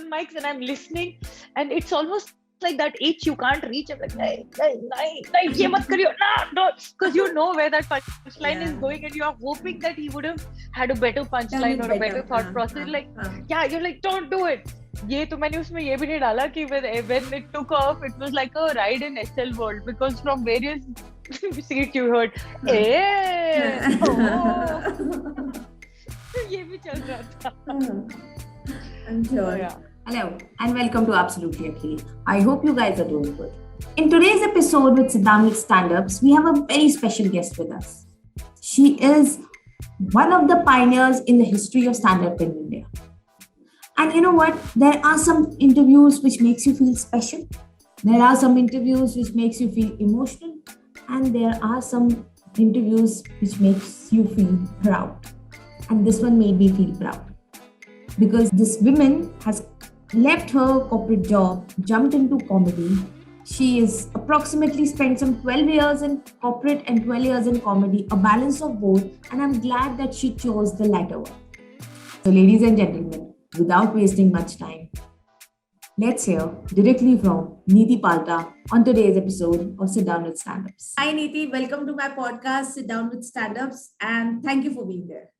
open mics and I'm listening, and it's almost like that itch you can't reach. I'm like, nahi, ye mat kariyo, no, because you know where that punchline is going, and you are hoping that he would have had a better punchline or a better thought process. Like, yeah, you're like, don't do it. ये तो मैंने उसमें ये भी नहीं डाला कि when it took off, it was like a ride in SL World, because from various seats you heard, ये भी चल रहा था. I'm sure. Yeah. Hello and welcome to Absolutely Akhilee. I hope you guys are doing good. In today's episode with Sitdown with Standups, we have a very special guest with us. She is one of the pioneers in the history of stand-up in India. And you know what? There are some interviews which makes you feel special. There are some interviews which makes you feel emotional. And there are some interviews which makes you feel proud. And this one made me feel proud. Because this woman has left her corporate job, jumped into comedy. She is approximately spent some 12 years in corporate and 12 years in comedy, a balance of both. And I'm glad that she chose the latter one. So ladies and gentlemen, without wasting much time, let's hear directly from NeetiPalta on today's episode of Sit Down with Standups. Hi Neeti, welcome to my podcast, Sit Down with Standups, and thank you for being there.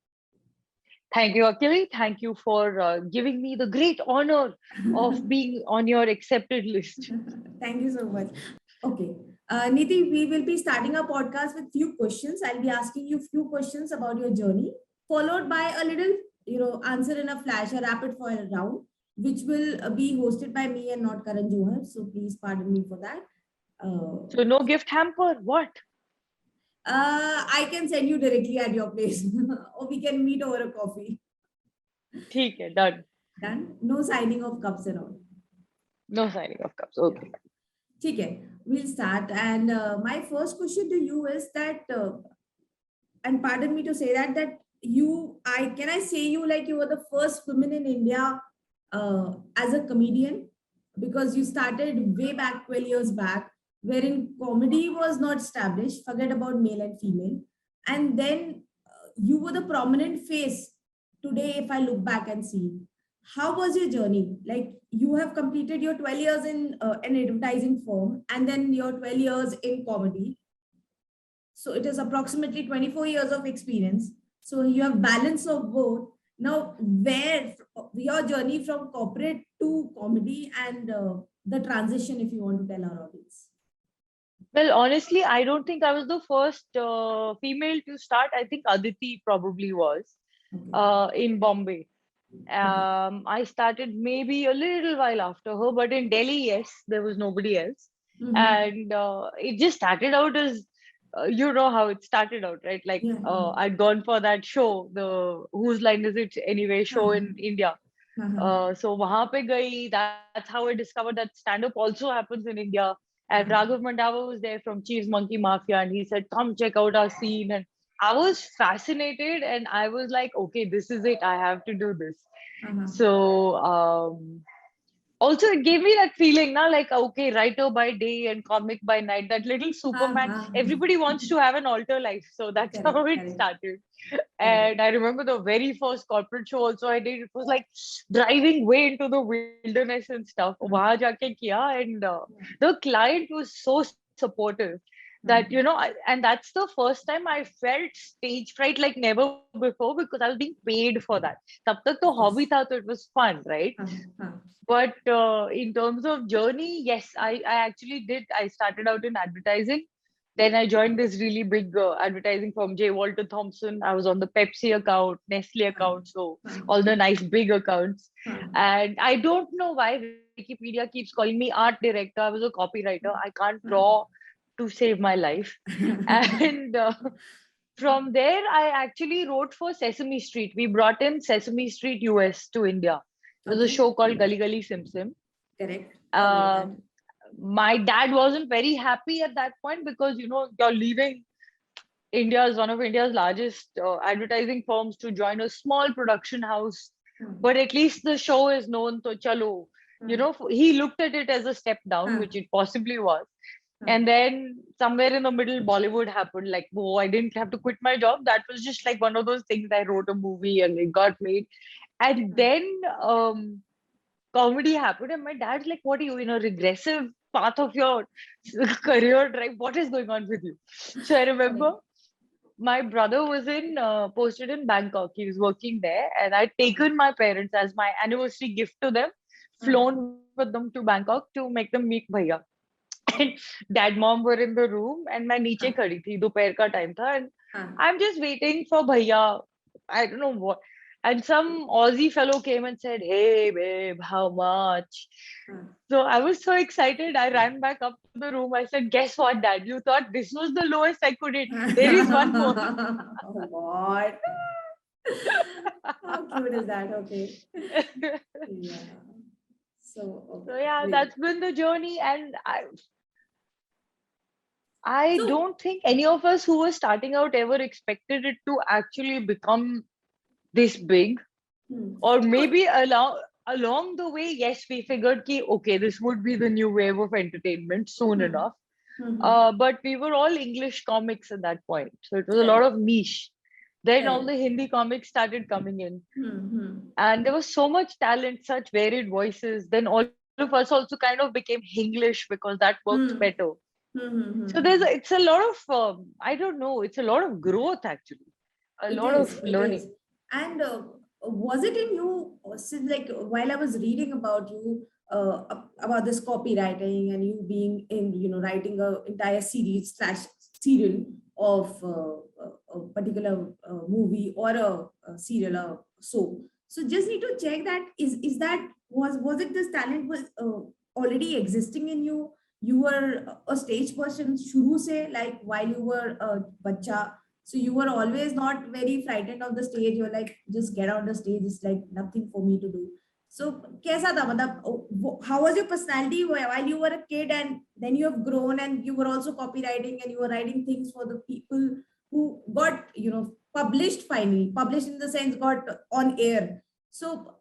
Thank you, Akhilee. Thank you for giving me the great honor of being on your accepted list. Thank you so much. Okay. Neeti, we will be starting our podcast with few questions. I'll be asking you few questions about your journey, followed by a little answer in a flash, a rapid fire round, which will be hosted by me and not Karan Johar. So please pardon me for that. So no gift hamper? What? I can send you directly at your place, or we can meet over a coffee. ठीक है, done. Done. No signing of cups and all. No signing of cups. Okay. ठीक है. We'll start. And my first question to you is that, and pardon me to say that can I say you like you were the first woman in India as a comedian, because you started way back 12 years back, wherein comedy was not established, forget about male and female. And then you were the prominent face today, if I look back and see. How was your journey? Like, you have completed your 12 years in an advertising firm and then your 12 years in comedy. So it is approximately 24 years of experience. So you have balance of both. Now, where your journey from corporate to comedy and the transition, if you want to tell our audience. Well, honestly, I don't think I was the first female to start. I think Aditi probably was in Bombay. I started maybe a little while after her, but in Delhi, yes, there was nobody else. Mm-hmm. And it just started out as, you know how it started out, right? Like I'd gone for that show, the Whose Line Is It Anyway show in India. So wahan pe gayi, that's how I discovered that stand-up also happens in India. And Raghav Mandava was there from Cheese Monkey Mafia, and he said, come check out our scene. And I was fascinated, and I was like, okay, this is it. I have to do this. So also it gave me that feeling now, like, okay, writer by day and comic by night, that little Superman. Everybody wants to have an alter life. So that's how it started. And I remember the very first corporate show also I did, it was like driving way into the wilderness and stuff. Wahan jaake kiya, and the client was so supportive that, and that's the first time I felt stage fright like never before, because I was being paid for that. Tab tak to hobby tha, so it was fun, right? But in terms of journey, yes, I actually did. I started out in advertising. Then I joined this really big advertising firm, J. Walter Thompson. I was on the Pepsi account, Nestle account, so all the nice big accounts. And I don't know why Wikipedia keeps calling me art director. I was a copywriter. I can't draw to save my life. And from there, I actually wrote for Sesame Street. We brought in Sesame Street US to India. It was a show called Gully Gully Sim Sim. Correct. My dad wasn't very happy at that point, because, you're leaving one of India's largest advertising firms to join a small production house. But at least the show is known, to chalo. He looked at it as a step down, which it possibly was. And then somewhere in the middle, Bollywood happened. Like, I didn't have to quit my job. That was just like one of those things. I wrote a movie and it got made. And then comedy happened, and my dad's like, "What are you in a regressive path of your career? Right? What is going on with you?" So I remember my brother was in posted in Bangkok. He was working there, and I'd taken my parents as my anniversary gift to them, flown with them to Bangkok to make them meet Bhaiya. And dad, mom were in the room, and मैं नीचे खड़ी थी, दोपहर का time था, and I'm just waiting for Bhaiya. I don't know what. And some Aussie fellow came and said, "Hey babe, how much?" So I was so excited. I ran back up to the room. I said, "Guess what, Dad? You thought this was the lowest I could hit. There is one more." Oh God. How cute is that? Okay. Yeah. So yeah, great. that's been the journey, and I don't think any of us who were starting out ever expected it to actually become this big. Or maybe along the way, yes, we figured ki, okay, this would be the new wave of entertainment soon enough. But we were all English comics at that point. So it was a lot of niche. Then all the Hindi comics started coming in. And there was so much talent, such varied voices. Then all of us also kind of became English because that worked better. So it's a lot of, I don't know, it's a lot of growth actually. A lot of learning. And was it in you, since like while I was reading about you, about this copywriting and you being in, writing a entire series / serial of a particular movie or a serial or so. So just need to check that is that was it this talent was already existing in you? You were a stage person shuru se, like while you were a bacha. So you were always not very frightened of the stage. You're like, just get on the stage. It's like nothing for me to do. So, kaisa tha? Matlab, how was your personality while you were a kid, and then you have grown, and you were also copywriting, and you were writing things for the people who got, published finally, published in the sense got on air. So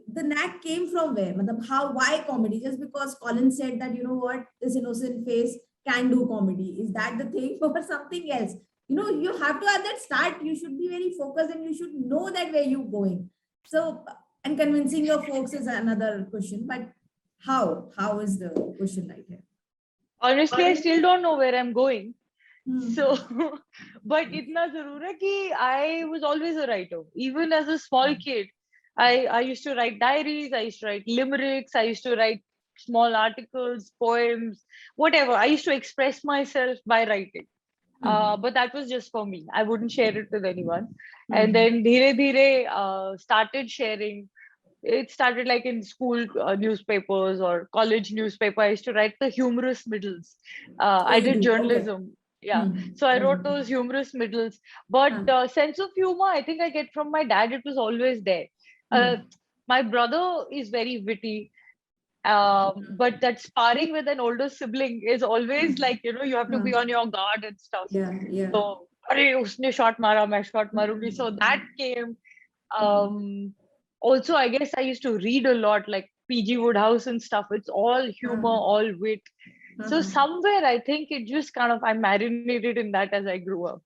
the knack came from where? Matlab, why comedy? Just because Colin said that, what, this innocent face can do comedy. Is that the thing or something else? You have to have that start. You should be very focused and you should know that where you're going. So, and convincing your folks is another question. But how is the question right here? Honestly, I still don't know where I'm going. So, but itna zarur hai ki I was always a writer. Even as a small kid, I used to write diaries, I used to write limericks, I used to write small articles, poems, whatever. I used to express myself by writing. But that was just for me. I wouldn't share it with anyone. And then dhire dhire started sharing. It started like in school newspapers or college newspaper. I used to write the humorous middles. I did journalism. Yeah. So I wrote those humorous middles. But sense of humor, I think I get from my dad. It was always there. My brother is very witty. But that sparring with an older sibling is always like, you have to be on your guard and stuff. So, "Arey, usne shot mara, main shot marungi." So that came. Also, I guess I used to read a lot, like PG Woodhouse and stuff. It's all humor, all wit. So somewhere I think it just kind of, I marinated in that as I grew up.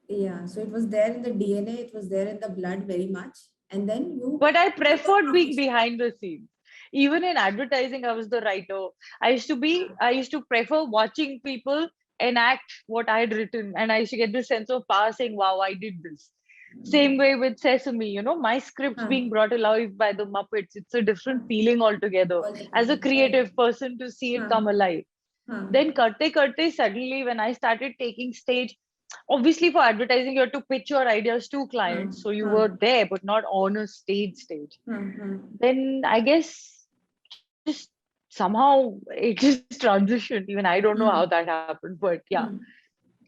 Yeah, so it was there in the DNA, it was there in the blood very much. And then But I preferred being behind the scenes. Even in advertising, I was the writer. I used to prefer watching people enact what I had written. And I used to get this sense of power saying, wow, I did this. Same way with Sesame, my scripts being brought alive by the Muppets. It's a different feeling altogether as a creative person to see it come alive. Then karte suddenly when I started taking stage, obviously for advertising, you have to pitch your ideas to clients. So you were there, but not on a stage. Then I guess just somehow it just transitioned. Even I don't know how that happened, but yeah.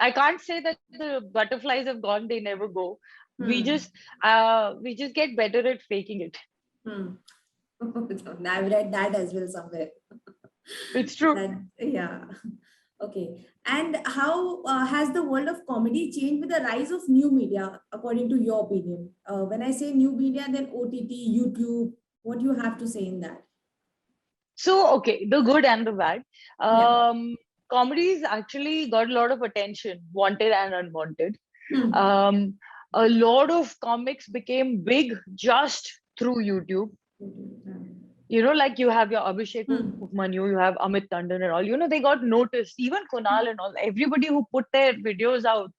I can't say that the butterflies have gone, they never go. We just get better at faking it. I've read that as well somewhere. It's true. Yeah. Okay. And how has the world of comedy changed with the rise of new media, according to your opinion? When I say new media, then OTT, YouTube, what do you have to say in that? So, okay, the good and the bad. Comedies actually got a lot of attention, wanted and unwanted. A lot of comics became big just through YouTube. Like you have your Abhishek Hmm. Upmanyu, you have Amit Tandon and all, they got noticed. Even Kunal and all, everybody who put their videos out,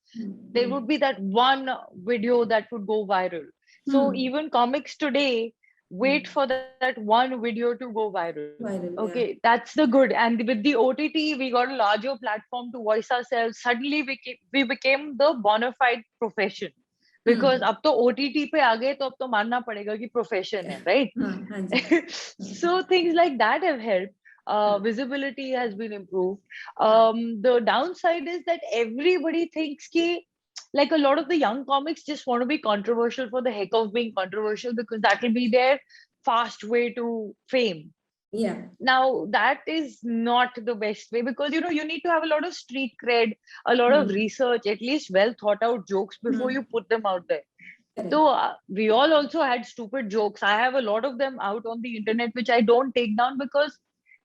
there would be that one video that would go viral. So Hmm. even comics today wait for that one video to go viral. Viral, Okay, yeah. that's the good. And with the OTT, we got a larger platform to voice ourselves. Suddenly, we became the bona fide profession. Because Hmm. अब तो OTT पे आ गए तो अब तो मानना पड़ेगा कि profession है, right? हाँ, हाँ जी. So things like that have helped. Visibility has been improved. The downside is that everybody thinks ki, like a lot of the young comics just want to be controversial for the heck of being controversial because that will be their fast way to fame. Yeah. Now that is not the best way because you need to have a lot of street cred, a lot of Hmm. research, at least well thought out jokes before Hmm. you put them out there. Correct. So we all also had stupid jokes. I have a lot of them out on the internet, which I don't take down because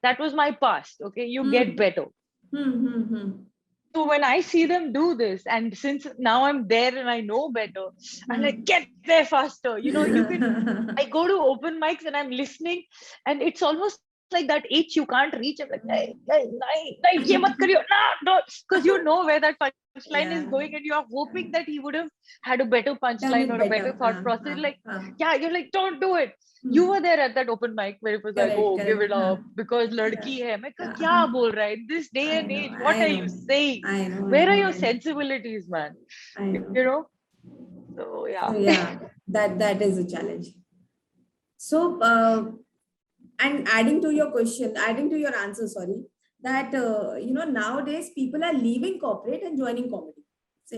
that was my past. Okay, you get Hmm. better. Hmm. Hmm. Hmm. So when I see them do this, and since now I'm there and I know better, I'm like, Hmm. get there faster. You can. I go to open mics and I'm listening, and it's almost like that itch you can't reach. I'm like, hey, hey, nahi, nahi, ye mat kariyo, nah, no, because you know where that punchline is going, and Yeah. you are hoping that he would have had a better punchline or Done a it better better. thought process. Like, yeah, you're like, don't do it. You Hmm. were there at that open mic where it was like, Correct. oh, give Correct. it up because Yeah. ladki hai. मैं कहा, Yeah. क्या बोल रहा है? In this day I and know. age, what I are know. you saying? I know. I Where are know. your I know. sensibilities, man? I You know. know? So So yeah. yeah, that is a challenge. So and adding to your answer, sorry, that nowadays people are leaving corporate and joining comedy.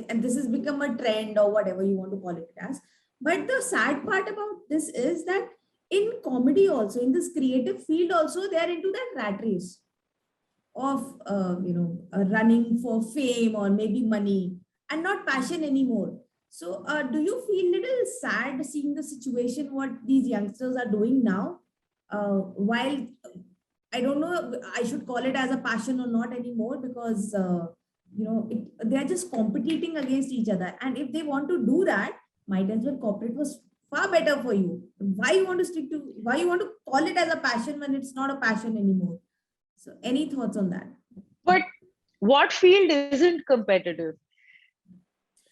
And this has become a trend or whatever you want to call it as. But the sad part about this is that in comedy also, in this creative field also, they are into that rat race of running for fame or maybe money and not passion anymore. So do you feel little sad seeing the situation what these youngsters are doing now, while I don't know I should call it as a passion or not anymore, because they are just competing against each other, and if they want to do that, might as well corporate was far better for you. Why you want to call it as a passion when it's not a passion anymore? So, any thoughts on that? But what field isn't competitive,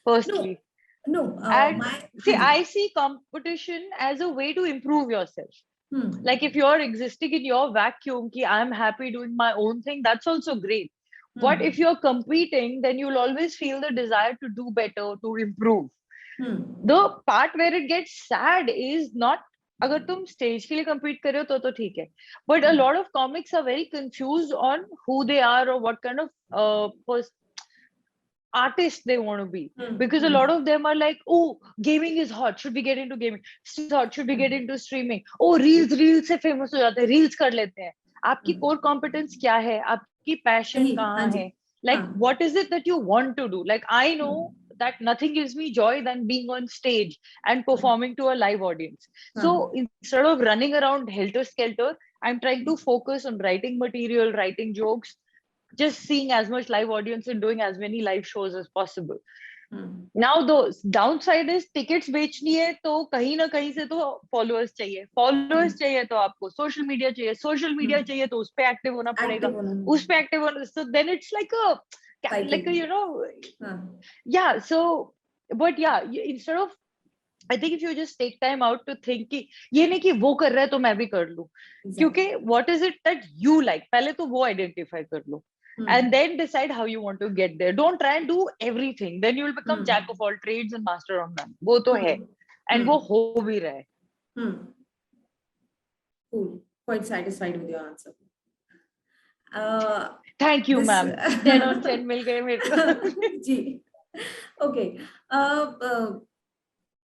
No, firstly? no. And My see, Haji. I see competition as a way to improve yourself. Hmm. Like if you're existing in your vacuum, ki I'm happy doing my own thing, that's also great. But if Hmm. you're competing, then you'll always feel the desire to do better, to improve. Hmm. The part where it gets sad is not अगर तुम stage के लिए compete कर रहे हो तो ठीक है, but a lot of comics are very confused on who they are or what kind of artist they want to be, Hmm. because a lot Hmm. of them are like, oh, gaming is hot, should we get into gaming? Streaming is hot, should we get into streaming? Oh, reels से famous हो जाते हैं, reels कर लेते हैं. आपकी Hmm. core competence क्या है? आपकी passion Haji. कहाँ Haji. है? Like हाँ. what is it that you want to do? Like I know Hmm. that nothing gives me joy than being on stage and Hmm. performing to a live audience. हाँ. So instead of running around helter skelter, I'm trying to focus on writing material, writing jokes, just seeing as much live audience and doing as many live shows as possible. Hmm. Now the downside is tickets बेचनी है तो कहीं ना कहीं से तो followers चाहिए, followers Hmm. चाहिए तो आपको social media चाहिए, social media Hmm. चाहिए तो उस पे active होना पड़ेगा, Active होना. उस पे active होना, so then it's like a Cycle. हाँ. yeah. So but yeah, instead of, I think if you just take time out to think कि ये नहीं कि वो कर रहा है तो मैं भी कर लूं, क्योंकि Exactly. what is it that you like, पहले तो वो identify कर लो, and Hmm. then decide how you want to get there. Don't try and do everything, then you will become jack Hmm. of all trades and master of none. वो तो है, Hmm. and वो Hmm. हो भी रहा है. Hmm. Cool. Quite satisfied with your answer. Uh, Thank you, this. ma'am. 10 on 10 मिल गए मेरे को. जी. Okay.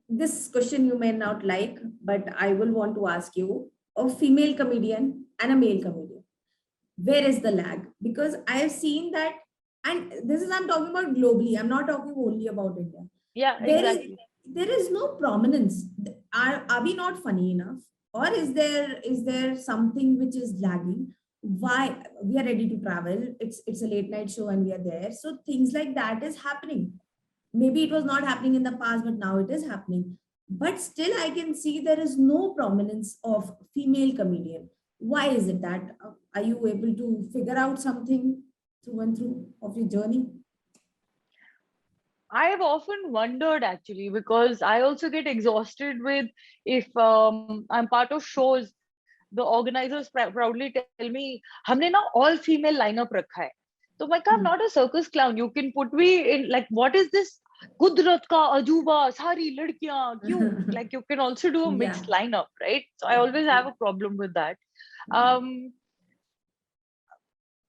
This question you may not like, but I will want to ask you: a female comedian and a male comedian, where is the lag? Because I have seen that, and this is I'm talking about globally. I'm not talking only about India. Yeah, There is exactly. there is no prominence. Are we not funny enough, or is there something which is lagging? Why we are ready to travel? It's a late night show and we are there. So things like that is happening. Maybe it was not happening in the past, but now it is happening. But still, I can see there is no prominence of female comedian. Why is it that? Are you able to figure out something through and through of your journey? I've often wondered actually, because I also get exhausted with, if I'm part of shows, the organizers proudly tell me, हमने ना all female lineup रखा है. So I'm like, I'm not a circus clown. You can put me in, like, what is this? कुदरत का अजूबा, सारी लड़कियां क्यों? Like, you can also do a Yeah. mixed lineup, right? So I Yeah. always have a problem with that. Um,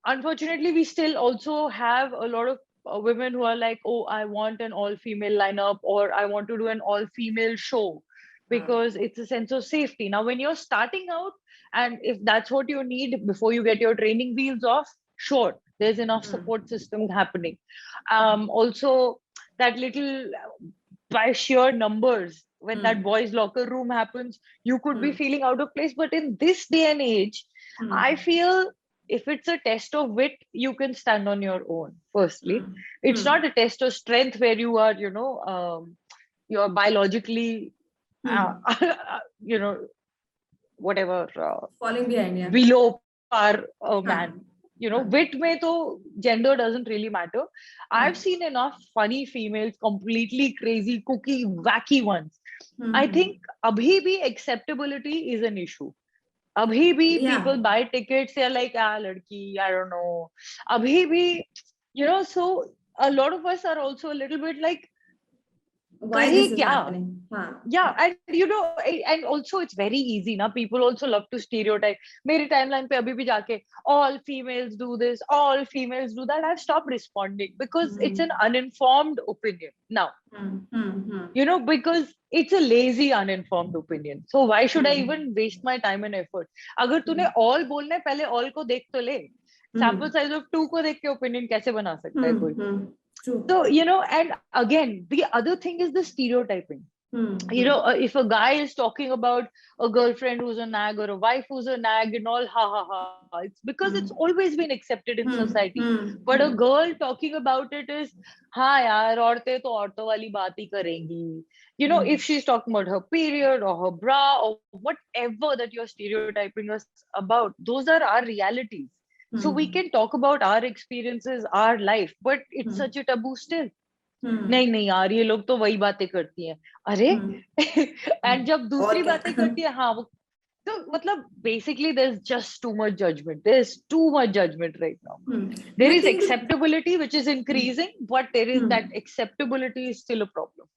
Unfortunately, we still also have a lot of women who are like, oh, I want an all female lineup, or I want to do an all female show, because it's a sense of safety. Now, when you're starting out, and if that's what you need before you get your training wheels off, sure, there's enough support system happening. Also, that little, by sheer numbers, when that boys' locker room happens, you could be feeling out of place. But in this day and age, I feel if it's a test of wit, you can stand on your own. Firstly, it's not a test of strength where you are, you're biologically, you know, whatever, Falling behind, yeah. below par man. Wit mein to gender doesn't really matter. I've seen enough funny females, completely crazy, cookie, wacky ones. I think abhi bhi acceptability is an issue. Abhi bhi Yeah. people buy tickets, they're like, ah, ladki, I don't know. Abhi bhi, so a lot of us are also a little bit like, Why this is kya? happening? Yeah, and and also it's very easy now. People also love to stereotype. मेरी timeline पे अभी भी जाके all females do this, all females do that. I've stopped responding because it's an uninformed opinion now. Because it's a lazy uninformed opinion. So why should I even waste my time and effort? अगर तूने all बोलना है, पहले all को देख तो ले. Sample size of 2 को देख के opinion कैसे बना सकता है कोई? So, and again, the other thing is the stereotyping. If a guy is talking about a girlfriend who's a nag or a wife who's a nag and all, ha ha ha, it's because it's always been accepted in society. But a girl talking about it is, हाँ यार, औरतें तो औरतों वाली बात ही करेंगी. If she's talking about her period or her bra or whatever that you're stereotyping us about, those are our realities. So we can talk about our experiences, our life, but it's such a taboo still. नहीं नहीं यार, ये लोग तो वही बातें करती हैं. अरे एंड जब दूसरी बातें करती है, हाँ, वो तो मतलब basically there's just too much judgment. There's too much judgment right now. There is acceptability which is increasing, but there is that acceptability is still a problem.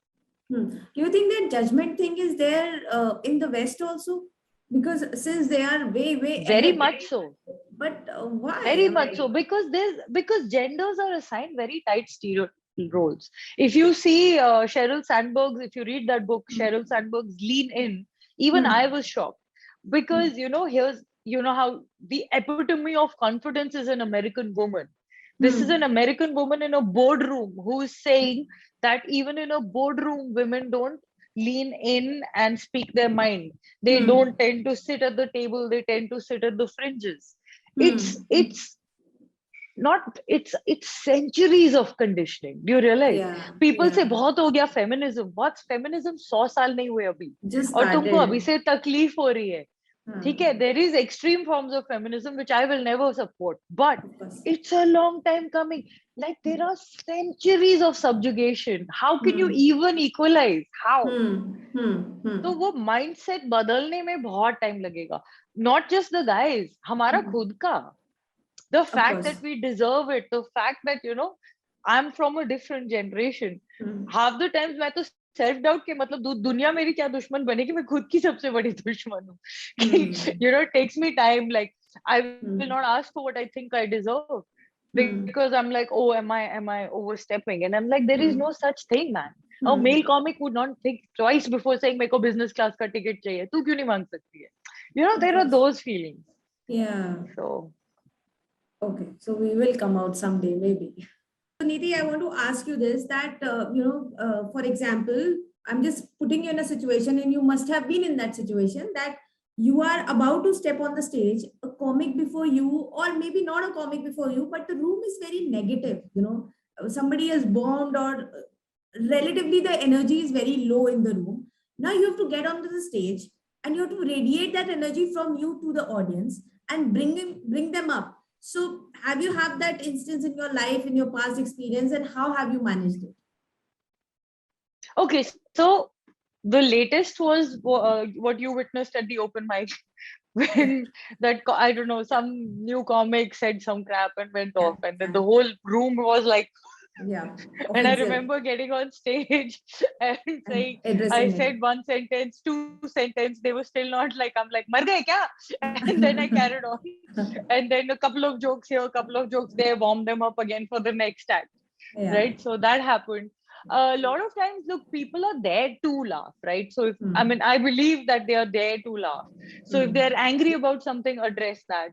Do you think that judgment thing is there in the West also? Because since they are way very much so. But why? Very much so, because genders are assigned very tight stereo roles. If you see Sheryl Sandberg's, if you read that book, Sheryl Sandberg's Lean In, even I was shocked, because here's how the epitome of confidence is an American woman. This is an American woman in a boardroom who is saying that even in a boardroom, women don't lean in and speak their mind. They don't tend to sit at the table, they tend to sit at the fringes. It's not, it's centuries of conditioning. Do you realize? People say बहुत हो गया feminism. What's feminism? 100 साल नहीं हुए अभी, और तुमको अभी से तकलीफ हो रही है. ठीक है, there is extreme forms of feminism which I will never support, but it's a long time coming. Like, there are centuries of subjugation. How can you even equalize? How? तो वो mindset बदलने में बहुत time लगेगा. Not just the guys, हमारा खुद का. The fact that we deserve it, the fact that, I'm from a different generation. Half the times मैं तो self doubt के मतलब दुनिया मेरी क्या दुश्मन बनेगी, मैं खुद की सबसे बड़ी दुश्मन हूँ. It takes me time. Like, I will not ask for what I think I deserve, because I'm like, oh, am I overstepping? And I'm like, there is no such thing, man. A male comic would not think twice before saying मेरे को business class का ticket चाहिए. तू क्यों नहीं मांग सकती है? There are those feelings. Yeah. So. Okay, so we will come out someday, maybe. So, Neeti, I want to ask you this, that, for example, I'm just putting you in a situation, and you must have been in that situation, that you are about to step on the stage, a comic before you, or maybe not a comic before you, but the room is very negative, somebody has bombed, or relatively the energy is very low in the room. Now you have to get onto the stage and you have to radiate that energy from you to the audience and bring them up. So have you had that instance in your life, in your past experience, and how have you managed it? Okay, so the latest was what you witnessed at the open mic when I don't know, some new comic said some crap and went off, and then the whole room was like, yeah, and I offensive. remember getting on stage and saying, I Addressing said it. one sentence, two sentences, they were still not like, I'm like, mar gaye kya? And then I carried on. And then a couple of jokes here, a couple of jokes there, warm them up again for the next act. Yeah. Right? So that happened. A lot of times, look, people are there to laugh, right? So if I mean, I believe that they are there to laugh. So if they're angry about something, address that.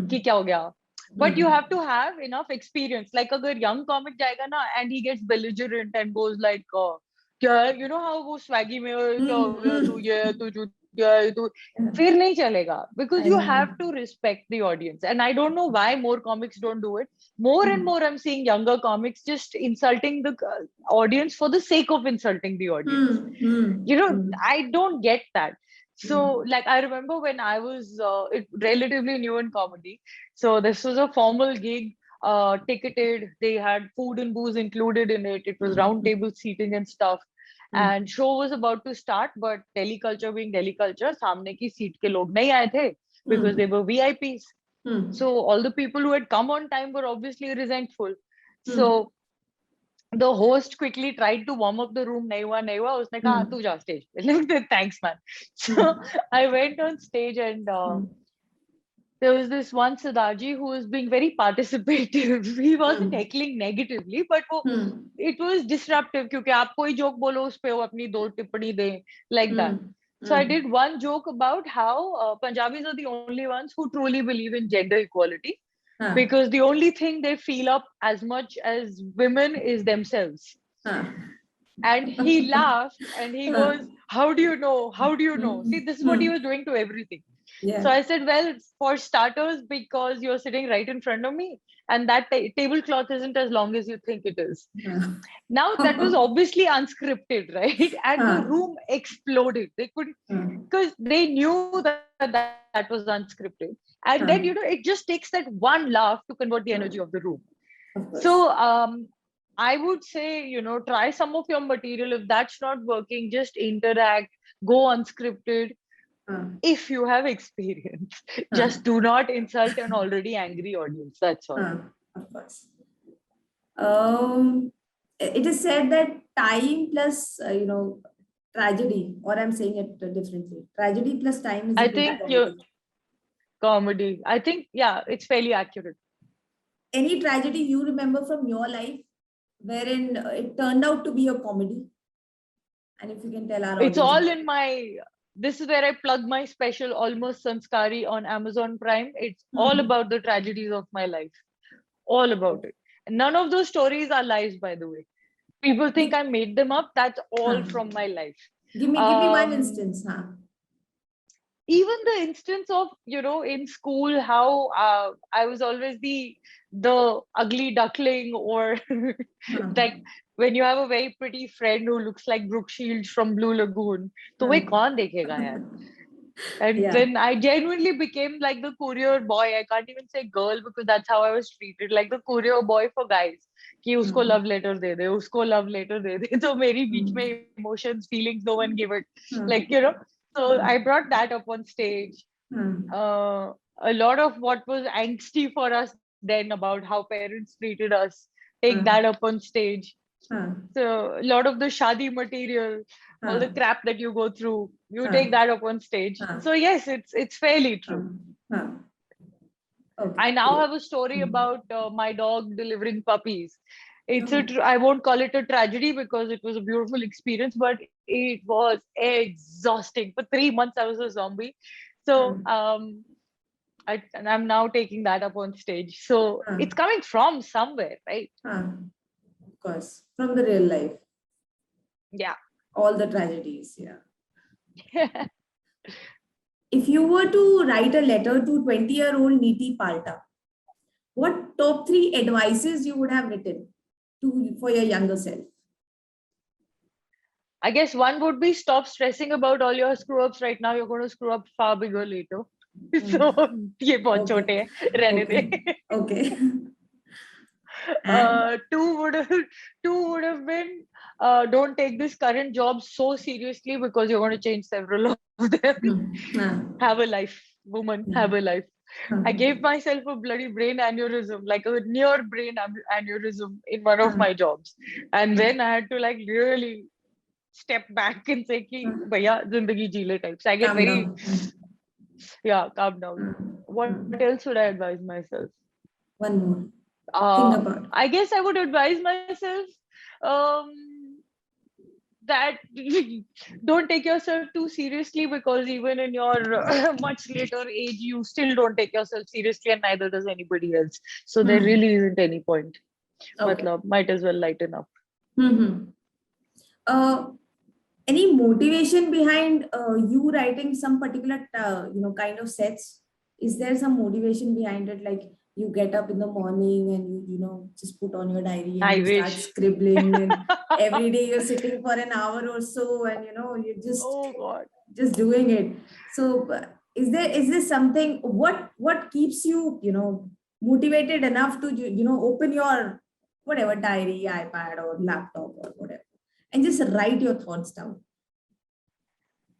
Ki kya ho gaya? But you have to have enough experience. Like a young comic jayega na, and he gets belligerent and goes like, kya, you know how wo swaggy mein, kya ho gaya, tu ye, tu chutiya, tu. Fir nahi chalega, because you have to respect the audience. And I don't know why more comics don't do it. More and more I'm seeing younger comics just insulting the audience for the sake of insulting the audience. I don't get that. So like I remember when I was relatively new in comedy, so this was a formal gig, ticketed. They had food and booze included in it. It was round table seating and stuff. And show was about to start, but Delhi culture being Delhi culture, सामने की seat के लोग नहीं आए थे because they were VIPs. So all the people who had come on time were obviously resentful. So the host quickly tried to warm up the room. Nahi hua. Usne kaha, tu ja stage. Thanks, man. So I went on stage and there was this one Siddharji who was being very participative. He wasn't heckling negatively, but it was disruptive क्योंकि आप कोई joke बोलो उस पे वो अपनी दो टिप्पणी दे, like that. So I did one joke about how Punjabis are the only ones who truly believe in gender equality because the only thing they feel up as much as women is themselves. And he laughed and he goes, how do you know? How do you know? See, this is what he was doing to everything. Yeah. So I said, well, for starters, because you're sitting right in front of me and that tablecloth isn't as long as you think it is. Now that was obviously unscripted, right? And the room exploded. They couldn't, because they knew that was unscripted. And then, it just takes that one laugh to convert the energy of the room. So I would say, try some of your material. If that's not working, just interact, go unscripted. If you have experience, just do not insult an already angry audience. That's all. Of course. It is said that time plus, tragedy, or I'm saying it differently. Tragedy plus time is I equal to think comedy. Comedy. I think, yeah, it's fairly accurate. Any tragedy you remember from your life wherein it turned out to be a comedy? And if you can tell our It's audience. all in my, this is where I plug my special Almost Sanskari on Amazon Prime. It's all about the tragedies of my life. All about it. And none of those stories are lies, by the way. People think I made them up. That's all from my life. Give me one instance. Even the instance of, in school, how I was always the ugly duckling, or like when you have a very pretty friend who looks like Brooke Shields from Blue Lagoon, to wait, kaun dekhega yaar? And then I genuinely became like the courier boy. I can't even say girl because that's how I was treated, like the courier boy for guys. कि उसको love letter दे दे, उसको love letter दे दे. तो मेरी बीच में emotions, feelings, no one give it. Like, so I brought that up on stage. A lot of what was angsty for us then about how parents treated us, take that up on stage. So a lot of the shadi material, all the crap that you go through, you take that up on stage. So yes, it's fairly true. Okay. I now have a story about my dog delivering puppies. I won't call it a tragedy because it was a beautiful experience, but it was exhausting. For 3 months, I was a zombie. So and I'm now taking that up on stage. So it's coming from somewhere, right? Of course, from the real life. Yeah. All the tragedies, yeah. If you were to write a letter to 20-year-old NeetiPalta, what top 3 advices you would have written for your younger self? I guess one would be stop stressing about all your screw ups right now. You're going to screw up far bigger later. So ये बहुत छोटे हैं, रहने दे. Okay. And Two would have been don't take this current job so seriously because you're going to change several of them. Have a life, woman, have a life. I gave myself a bloody brain aneurysm, like a near brain aneurysm in one of my jobs. And then I had to like really step back and say ki bhaiya zindagi ji le types. I get calm very down. calm down. What else would I advise myself? One more. Think about. I guess I would advise myself that don't take yourself too seriously, because even in your much later age, you still don't take yourself seriously, and neither does anybody else. So there really isn't any point. Matlab, might as well lighten up. Any motivation behind you writing some particular kind of sets? Is there some motivation behind it, like you get up in the morning and you just put on your diary and start scribbling, and every day you're sitting for an hour or so, and you're just doing it? So is this something, what keeps you motivated enough to open your whatever diary, iPad or laptop or whatever, and just write your thoughts down?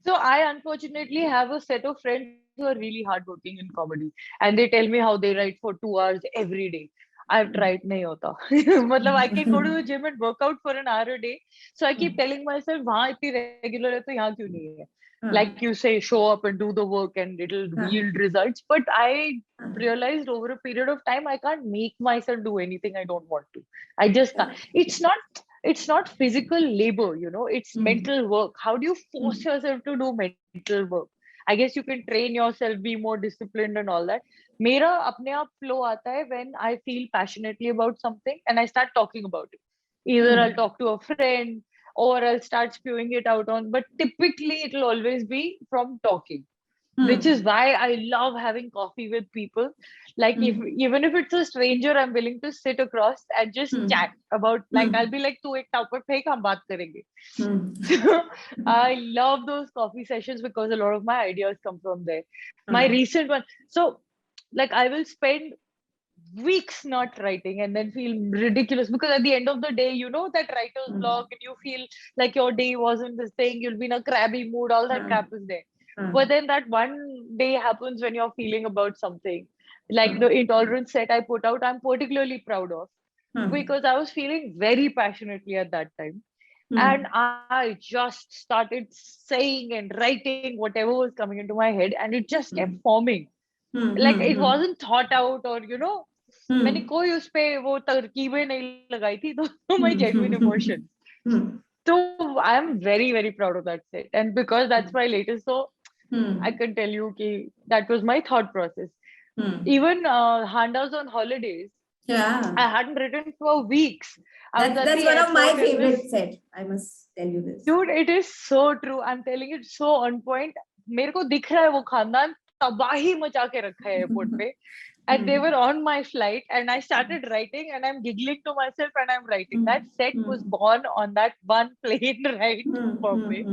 So I unfortunately have a set of friends who are really hardworking in comedy, and they tell me how they write for 2 hours every day. I've tried, nahi hota. Matlab, I can go to the gym and work out for an hour a day. So I keep telling myself, wahan itni regular hai, to yahan kyun nahi hai? Like you say, show up and do the work and it'll yield results. But I realized over a period of time, I can't make myself do anything I don't want to. I just can't. It's not physical labor, it's mental work. How do you force yourself to do mental work? I guess you can train yourself, be more disciplined and all that. Mera apne aap flow aata hai when I feel passionately about something and I start talking about it. Either I'll talk to a friend or I'll start spewing it out on, but typically it'll always be from talking. Which is why I love having coffee with people. Like even if it's a stranger, I'm willing to sit across and just chat about, like I'll be like, "Tu ek topic phek, hum baat karenge." So I love those coffee sessions because a lot of my ideas come from there. My recent one, so like I will spend weeks not writing and then feel ridiculous because at the end of the day, that writer's block, and you feel like your day wasn't this thing, you'll be in a crabby mood, all that crap is there. But then that one day happens when you're feeling about something. Like the intolerance set I put out, I'm particularly proud of because I was feeling very passionately at that time. And I just started saying and writing whatever was coming into my head, and it just kept forming. Like it wasn't thought out, or मैंने कोई उस पे वो तरकीबें नहीं लगाई थी, तो my genuine emotions. So I'm very, very proud of that set, and because that's my latest, so I can tell you that was my thought process. Even Handa's on holidays, I hadn't written for weeks. That's one of my favorite set. I must tell you this. Dude, it is so true. I'm telling you, it's so on point. मेरे को दिख रहा है वो खानदान तबाही मचा के रखा है एयरपोर्ट पे. And they were on my flight, and I started writing, and I'm giggling to myself, and I'm writing. That set was born on that one plane ride to Bombay.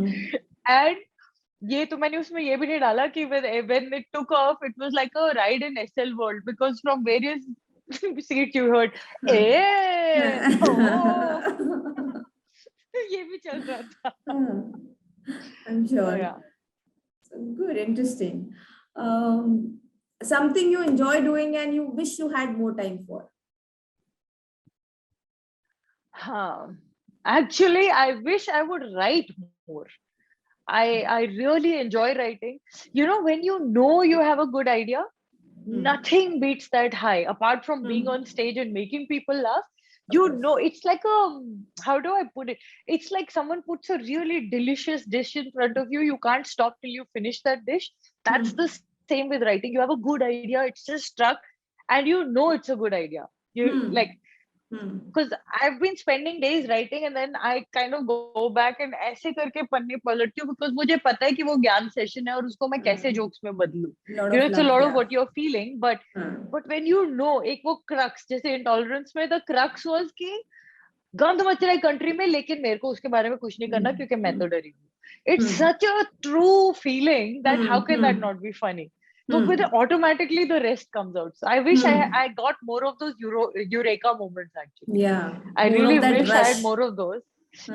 And ये तो मैंने उसमें ये भी नहीं डाला कि when it took off, it was like a ride in SL World, because from various seats you heard, ये भी चल रहा था. I'm sure. So, yeah. So, good, interesting. Something you enjoy doing and you wish you had more time for? Actually, I wish I would write more. I really enjoy writing. When you have a good idea, nothing beats that high. Apart from being on stage and making people laugh, it's like how do I put it? It's like someone puts a really delicious dish in front of you. You can't stop till you finish that dish. That's the same with writing. You have a good idea, it's just struck, and it's a good idea. Because I've been spending days writing, and then I kind of go back and ऐसे करके पन्ने पलटती हूँ, because मुझे पता है कि वो ज्ञान सेशन है और उसको मैं कैसे jokes में बदलूं. It's a lot of what you're feeling, but when एक वो crux, जैसे intolerance में the crux was कि गंद मच रहा है कंट्री में, लेकिन मेरे को उसके बारे में कुछ नहीं करना क्योंकि मैं तो डरी हूँ. It's such a true feeling that how can that not be funny? So with automatically the rest comes out. So I wish I got more of those eureka moments actually. Yeah, I more really of that wish I had rush. more of those.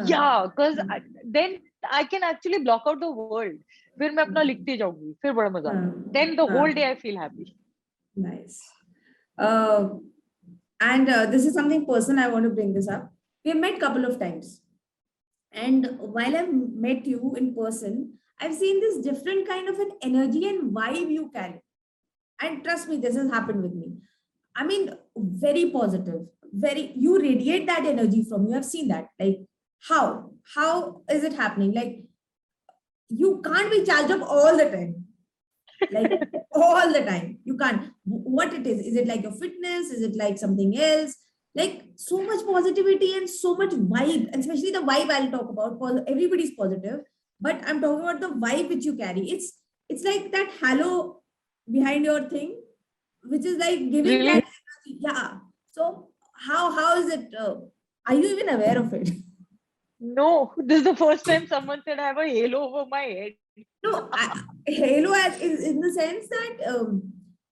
Yeah, because then I can actually block out the world. फिर मैं अपना लिखती जाऊंगी, फिर बड़ा मजा आता है. Then the whole day I feel happy. Nice. And this is something personal. I want to bring this up. We have met a couple of times, and while I've met you in person, I've seen this different kind of an energy and vibe you carry. And trust me, this has happened with me. I mean, very positive. Very, you radiate that energy from you. I've seen that. Like, how is it happening? Like, you can't be charged up all the time. Like all the time. You can't. What it is it like your fitness? Is it like something else? Like so much positivity and so much vibe, and especially the vibe I'll talk about. Everybody's positive, but I'm talking about the vibe which you carry. It's like that halo behind your thing, which is like giving Really? that energy. Yeah. So how is it? Are you even aware of it? No, this is the first time someone said I have a halo over my head. No, halo is in the sense that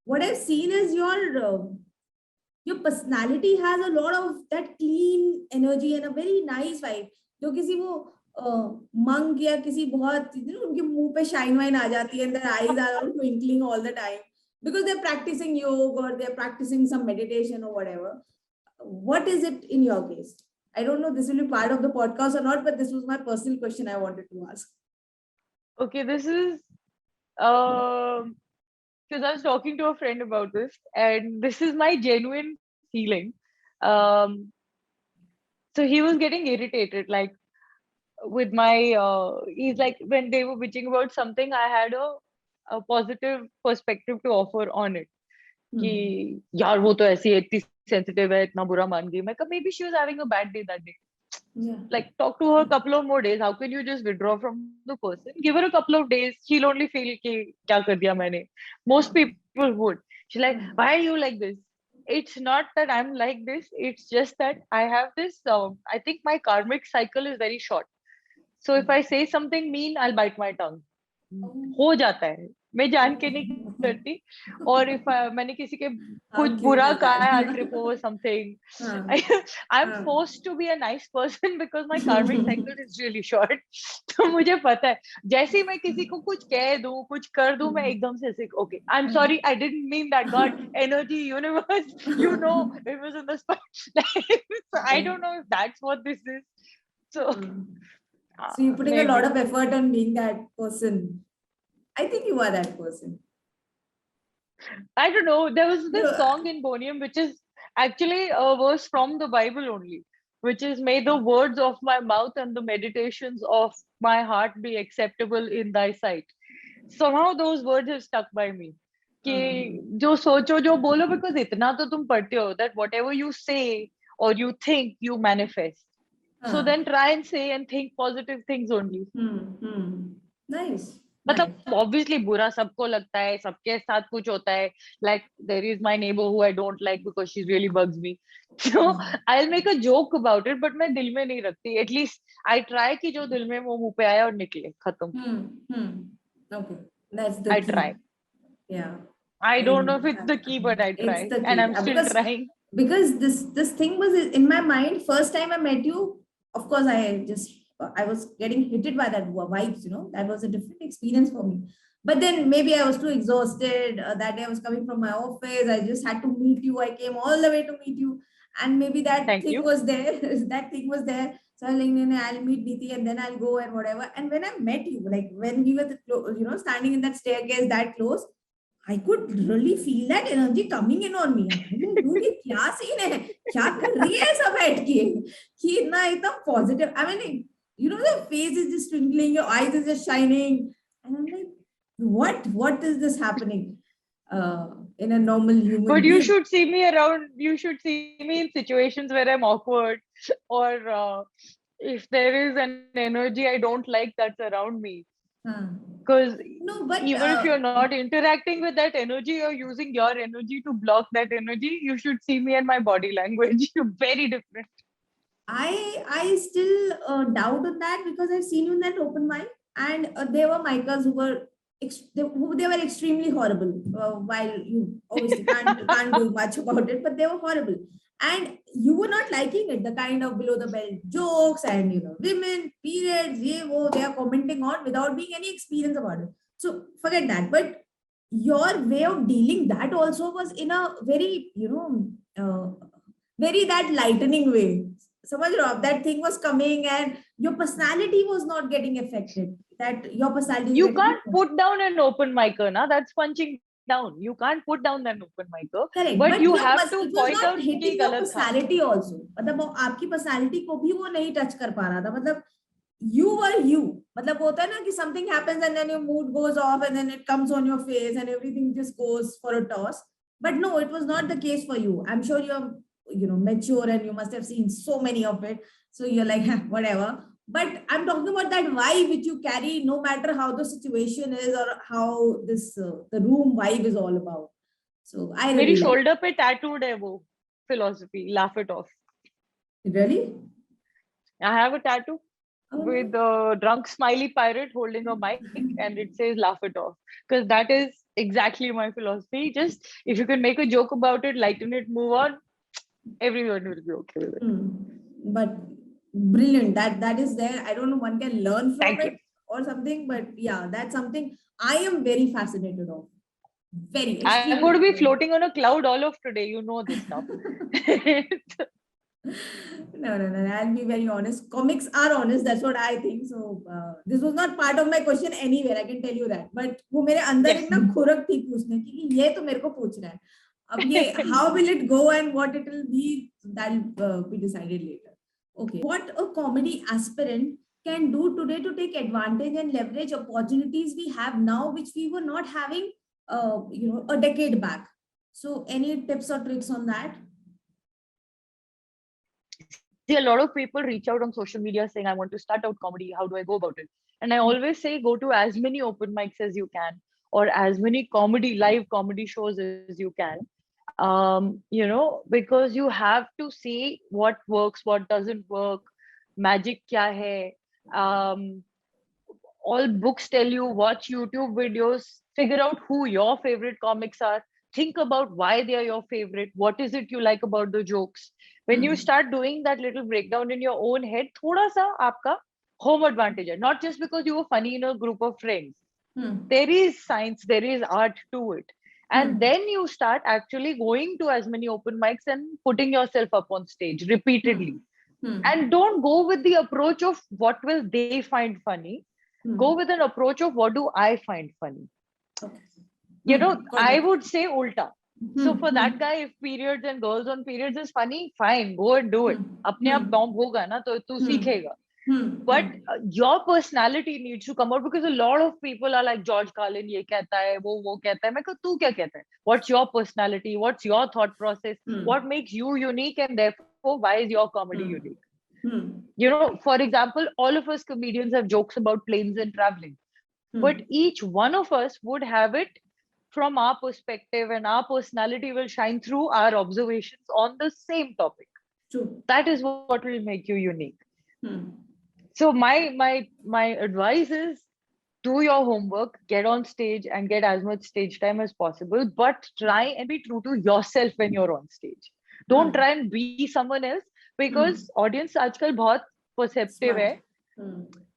what I've seen is your personality has a lot of that clean energy and a very nice vibe. जो किसी वो monk या किसी बहुत उनके मुंह पे shine wine आ जाती है and their eyes are all twinkling all the time because they're practicing yoga or they're practicing some meditation or whatever. What is it in your case? I don't know this will be part of the podcast or not, but this was my personal question I wanted to ask. Okay, this is because I was talking to a friend about this, and this is my genuine feeling. So he was getting irritated, like with my. He's like when they were bitching about something, I had a positive perspective to offer on it. कि यार वो तो ऐसी है, इतनी sensitive है, इतना बुरा मान गई. मैं कहा maybe she was having a bad day that day. Yeah. Like talk to her a couple of more days. How can you just withdraw from the person? Give her a couple of days. She'll only feel कि क्या कर दिया मैंने. Most people would. She's like, why are you like this? It's not that I'm like this. It's just that I have this. I think my karmic cycle is very short. So if I say something mean, I'll bite my tongue. हो जाता है, मैं जान के नहीं करती. और if मैंने किसी के कुछ बुरा कहा है, I'll trip over something. I'm forced to be a nice person because my karmic cycle is really short. तो मुझे पता है जैसे ही मैं किसी को कुछ कह दूं, कुछ कर दूं, मैं एकदम से ऐसे okay, I'm sorry, I didn't mean that. God, energy, universe, you know, it was in the spot. So I don't know if that's what this is. So so you're putting maybe a lot of effort on being that person. I think you are that person. I don't know. There was this song in Bonium which is actually a verse from the Bible only, which is may the words of my mouth and the meditations of my heart be acceptable in thy sight. Somehow those words have stuck by me. कि जो सोचो जो बोलो, because इतना तो तुम पढ़ते हो that whatever you say or you think you manifest. So then try and say and think positive things only. Nice. मतलब obviously बुरा सबको लगता है, सबके साथ कुछ होता है. Like there is my neighbor who I don't like because she really bugs me. So I'll make a joke about it, but मैं दिल में नहीं रखती. At least I try कि जो दिल में वो मुंह पे आया और निकले, खत्म. Okay, that's the I key. try. Yeah. I don't know if it's the key, but I try, it's the key. And I'm still trying. Because this thing was in my mind. First time I met you, of course, I was getting hit by that vibes, that was a different experience for me. But then maybe I was too exhausted. That day I was coming from my office. I just had to meet you. I came all the way to meet you. And maybe that thing was there. That thing was there. So I was like, no, I'll meet Neeti and then I'll go and whatever. And when I met you, like when we were, standing in that staircase that close, I could really feel that energy coming in on me. Dude, क्या scene है? क्या कर रही है सब बैठ के? कि इतना positive. I mean, the face is just twinkling, your eyes is just shining, and I'm like, what is this happening? In a normal human But being. You should see me around. You should see me in situations where I'm awkward, or if there is an energy I don't like that's around me. Because even if you're not interacting with that energy, you're using your energy to block that energy. You should see me and my body language. Very different. I still doubt on that because I've seen you in that open mic, and there were micers who were they were extremely horrible. While you obviously can't do much about it, but they were horrible, and you were not liking it. The kind of below the belt jokes and women periods, they are commenting on without being any experience about it. So forget that. But your way of dealing that also was in a very very that lightening way. समझ रहे हो आप? That thing was coming and your personality was not getting affected. That your personality is You getting can't put down an open micer, na? That's punching down. You can't put down an open micer. correct, But but you your have to it was point not out hitting कि your गलत था. personality also. मतलब वो आपकी personality को भी वो नहीं touch कर पा रहा था. मतलब you were you. मतलब होता है ना कि something happens and then your mood goes off and then it comes on your face and everything just goes for a toss. But no, it was not the case for you. I'm sure you're mature and you must have seen so many of it. So you're like, whatever. But I'm talking about that vibe which you carry no matter how the situation is or how this the room vibe is all about. So I मेरी really shoulder पे tattooed है वो philosophy. Laugh it off. Really? I have a tattoo Oh, with a drunk smiley pirate holding a mic and it says laugh it off, because that is exactly my philosophy. Just if you can make a joke about it, lighten it, move on, everyone will be okay with it. But brilliant, that is there. I don't know, one can learn from Thank it you. or something, but yeah, that's something I am very fascinated of. Very I'm going to be extremely. floating on a cloud all of today, you know this stuff. No, I'll be very honest. Comics are honest. That's what I think. So this was not part of my question anywhere. I can tell you that. But वो मेरे अंदर Yes. एक ना खुरक थी पूछने की कि ये तो मेरे को पूछ रहा है. अब ये how will it go and what it will be, that'll be decided later. Okay. What a comedy aspirant can do today to take advantage and leverage opportunities we have now, which we were not having, a decade back. So any tips or tricks on that? See, a lot of people reach out on social media saying, I want to start out comedy. How do I go about it? And I always say, go to as many open mics as you can, or as many live comedy shows as you can. Because you have to see what works, what doesn't work, magic kya hai. All books tell you, watch YouTube videos, figure out who your favorite comics are, think about why they are your favorite, what is it you like about the jokes. When you start doing that little breakdown in your own head, thoda sa aapka home advantage hai. Not just because you were funny in a group of friends. There is science, there is art to it. And then you start actually going to as many open mics and putting yourself up on stage repeatedly. And don't go with the approach of what will they find funny. Go with an approach of what do I find funny. I would say ulta. So for that guy, if periods and girls on periods is funny, fine, go and do it. अपने आप दम होगा ना तो तू सीखेगा. But your personality needs to come out, because a lot of people are like, George Carlin ये कहता है, वो कहता है. मैं कहता तू क्या कहता है? What's your personality? What's your thought process? What makes you unique, and therefore why is your comedy unique? For example, all of us comedians have jokes about planes and traveling, but each one of us would have it from our perspective, and our personality will shine through our observations on the same topic. True. That is what will make you unique. So my advice is, do your homework, get on stage and get as much stage time as possible, but try and be true to yourself when you're on stage. Don't try and be someone else, because audience आजकल बहुत perceptive है.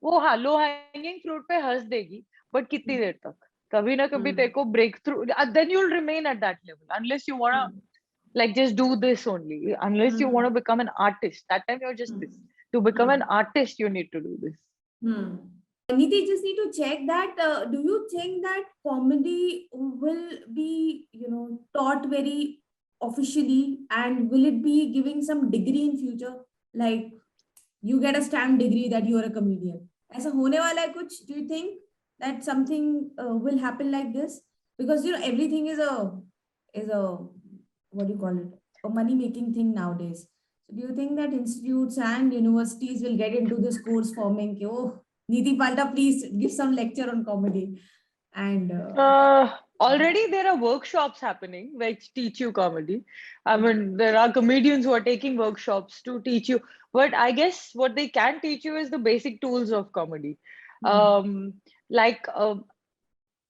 वो हाँ low hanging fruit पे हंस देगी, but कितनी देर तक? कभी ना कभी तेरे को break through, then you'll remain at that level unless you wanna like just do this only. Unless you want to become an artist, that time you're just this. To become an artist, you need to do this. Neeti, just need to check that. Do you think that comedy will be, taught very officially, and will it be giving some degree in future? Like you get a stamp degree that you are a comedian. ऐसा होने वाला है कुछ? Do you think that something will happen like this? Because everything is a what do you call it? A money making thing nowadays. So do you think that institutes and universities will get into this course forming? Oh, NeetiPalta, please give some lecture on comedy. And Already there are workshops happening which teach you comedy. I mean, there are comedians who are taking workshops to teach you. But I guess what they can teach you is the basic tools of comedy. Um, like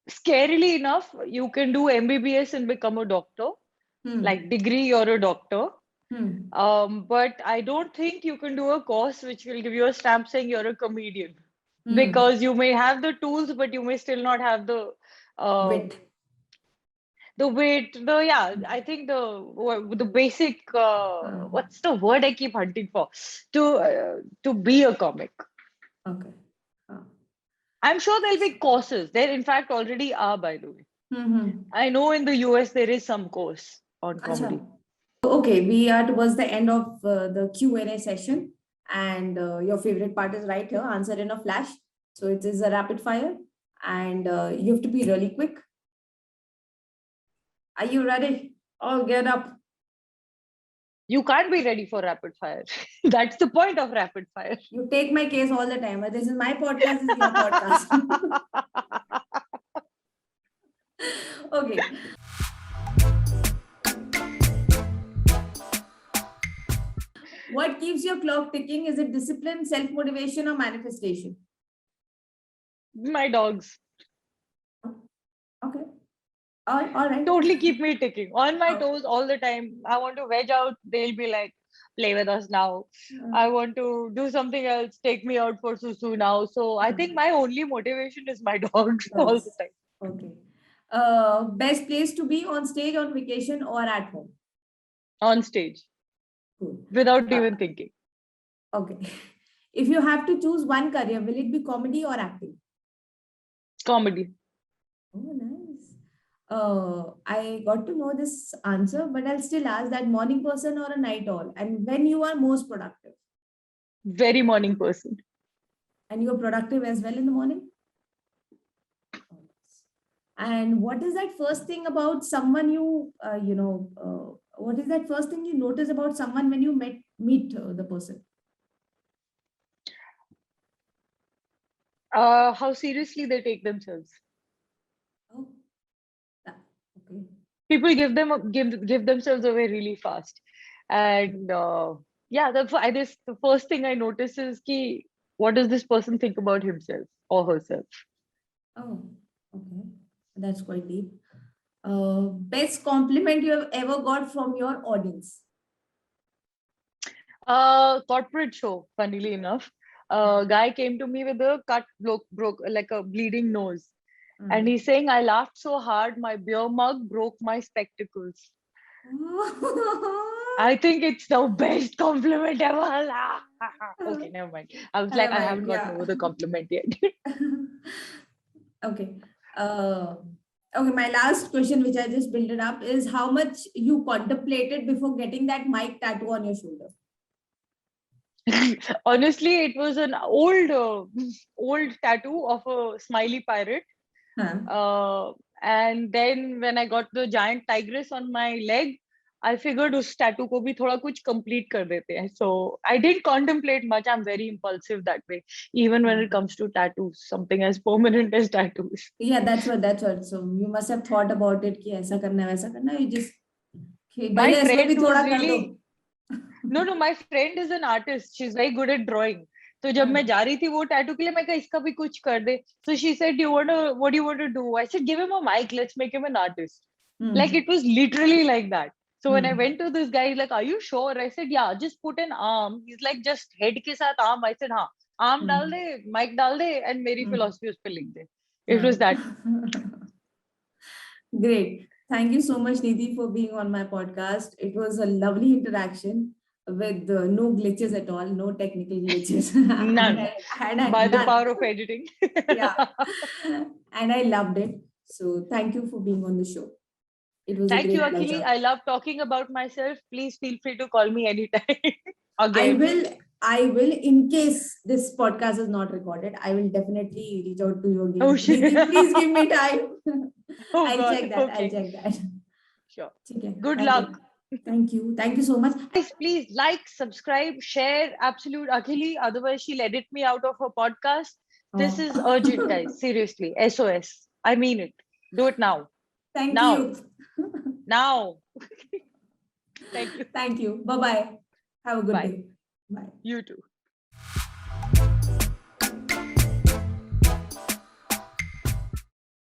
scarily enough, you can do MBBS and become a doctor. Like degree, you're a doctor. But I don't think you can do a course which will give you a stamp saying you're a comedian, because you may have the tools, but you may still not have Wit. the weight. I think the basic what's the word I keep hunting for to be a comic. Okay. I'm sure there'll be courses. There, in fact, already are, by the way. I know in the US there is some course on comedy. Okay, we are towards the end of the Q&A session, and your favorite part is right here, answer in a flash. So it is a rapid fire, and you have to be really quick. Are you ready? Oh, get up. You can't be ready for rapid fire. That's the point of rapid fire. You take my case all the time. This is my podcast, this is your podcast. Okay. What keeps your clock ticking? Is it discipline, self-motivation, or manifestation? My dogs. Okay. All right. Totally keep me ticking. On my toes all the time. I want to veg out, they'll be like, play with us now. I want to do something else, take me out for susu now. So I think my only motivation is my dogs all the time. Okay. Best place to be, on stage, on vacation, or at home? On stage. Cool. Without even thinking. Okay. If you have to choose one career, will it be comedy or acting? Comedy. Oh, nice. I got to know this answer, but I'll still ask, that morning person or a night owl? And when you are most productive? Very morning person. And you're productive as well in the morning? And what is that first thing about someone what is that first thing you notice about someone when you meet the person? How seriously they take themselves. Oh, okay. People give themselves away really fast, and the first thing I notice is what does this person think about himself or herself? Oh, okay, that's quite deep. Best compliment you have ever got from your audience? Corporate show, funnily enough. A guy came to me with a cut, broke like a bleeding nose. And he's saying, I laughed so hard, my beer mug broke my spectacles. I think it's the best compliment ever. Okay, never mind. I was like, I haven't gotten over the compliment yet. Okay. Okay, my last question, which I just built it up, is how much you contemplated before getting that mic tattoo on your shoulder? Honestly, it was an old tattoo of a smiley pirate. And then when I got the giant tigress on my leg, I figured us tattoo ko bhi thoda kuch complete kar dete hain. So I didn't contemplate much. I'm very impulsive that way, even when it comes to tattoos, something as permanent as tattoos. Yeah, that's what. So you must have thought about it, ki aisa karna hai, waisa karna hai. You just, my friend was really, no, my friend is an artist. She's very good at drawing. तो जब मैं जा रही थी वो tattoo के लिए मैं कहा इसका भी कुछ कर दे. So she said, what do you want to do? I said, give him a mic, let's make him an artist. Like it was literally like that. So when I went to this guy, he's like, are you sure? I said, yeah, just put an arm. He's like, just head ke saath arm. I said, हाँ, arm डाल दे, mic डाल दे, and मेरी philosophy उस पे लिख दे. It was that. Great. Thank you so much, Neeti, for being on my podcast. It was a lovely interaction with no glitches at all, no technical glitches. None. By the power of editing. Yeah. And I loved it. So thank you for being on the show. It was Thank you, Akhilee. I love talking about myself. Please feel free to call me anytime. Again. I will, in case this podcast is not recorded, I will definitely reach out to you again. Oh, shit. Please give me time. Oh, I'll check that. Okay. I'll check that. Sure. Okay. Good luck. Thank you. Thank you so much. Guys, please like, subscribe, share. Absolute Akhilee. Otherwise, she'll edit me out of her podcast. This is urgent, guys. Seriously. SOS. I mean it. Do it now. Thank Now. you. Now. Thank you. Thank you. Bye-bye. Have a good Bye. day. Bye. You too.